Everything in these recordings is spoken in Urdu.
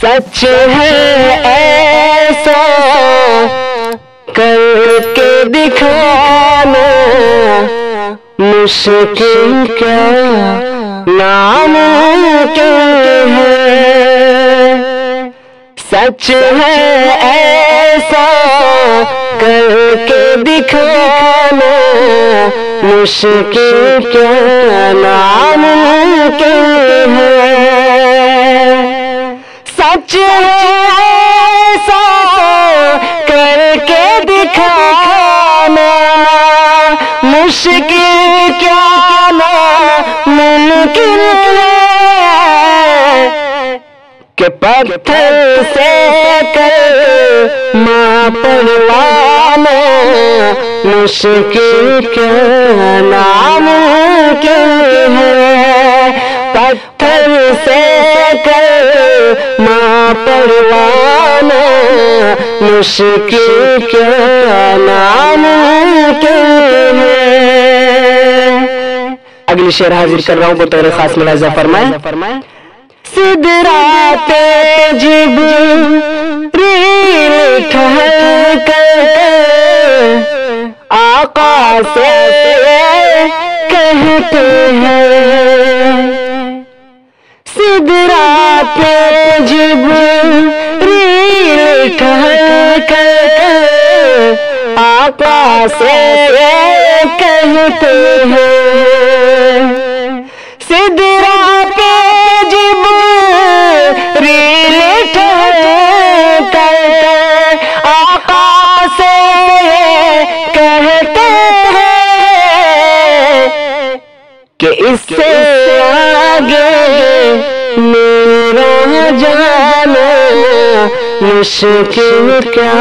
سچ ہے ایسا کر کے دکھانا مشکل کیا ناممکن ہے، سچ ہے ایسا کر کے دکھانا مشکل کیا ناممکن ہے، سچ ہے ایسا کر کے دکھانا مشکل کیا ناممکن ہے، کہ پتھر سے کر ماں پروانا مشکل کیا ناممکن ہے، پتھر سے کر ماں پروانا مشکل کیا ناممکن ہے۔ اگلی شعر حاضر کر رہا ہوں، بطور خاص ملاحظہ فرمائیں۔ سدرات جبریل ٹھہر کر آقا سے کہتے ہیں، سدرات جبریل ٹھہر کر آقا سے کہتے ہیں، سدرات آقا سے کہتے ہیں کہ اس سے آگے میرا جانا مشکل کیا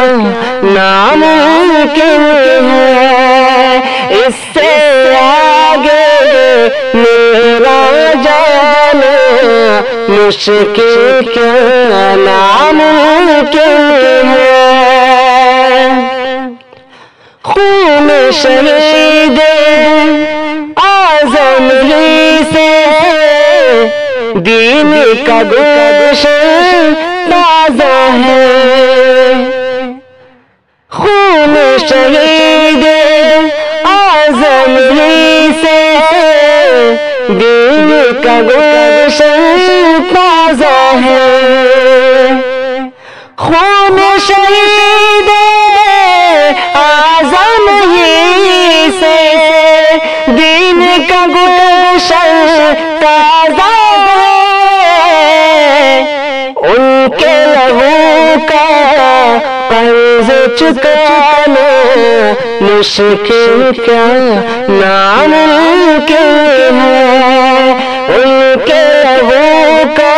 ناممکن ہے، اس سے آگے میرا جانا مشکل کیا ناممکن ہے، خون شہید اعظم ہی سے دین کا گلشن تازہ ہے، خون شہید اعظم ہی سے دین کا گلشن تازہ ہے، خون شہید اعظم ہی سے دین کا گلشن تازہ ہے، ان کے لہو کا قرض چکانا مشکل کیا ناممکن ہے، ان کے لہو کا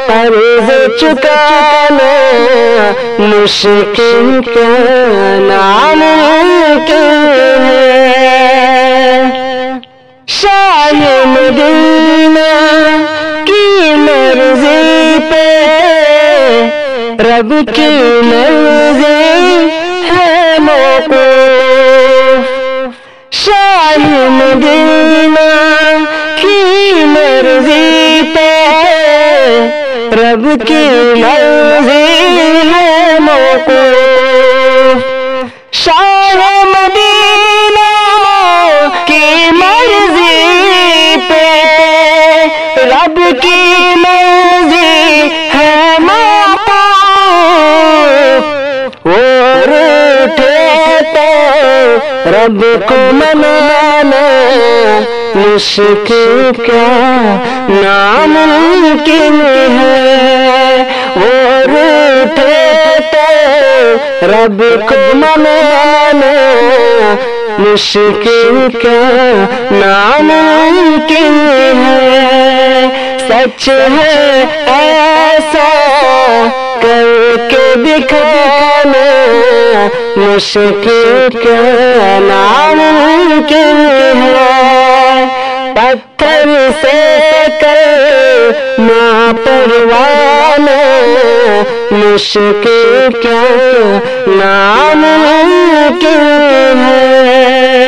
قرض چکانا مشکل کیا ناممکن ہے، شاہ مدینہ کی مرضی پہ رب کی مرضی ہے موقوف، شاہ مدینہ کی مرضی پہ رب کی مرضی ہے موقوف، شاہ مدینہ کی مرضی پہ رب کی مرضی ہے موقوف، اور اٹھے تو رب کو منانا مشکل کیا ناممکن ہے، اور اٹھے تو رب کو منانا مشکل کیا ناممکن ہے، سچ ہے ایسا کر کے دکھانا مشکل کیا ناممکن ہے، پتھر سے کر ماں پروانا مشکل کیا ناممکن ہے۔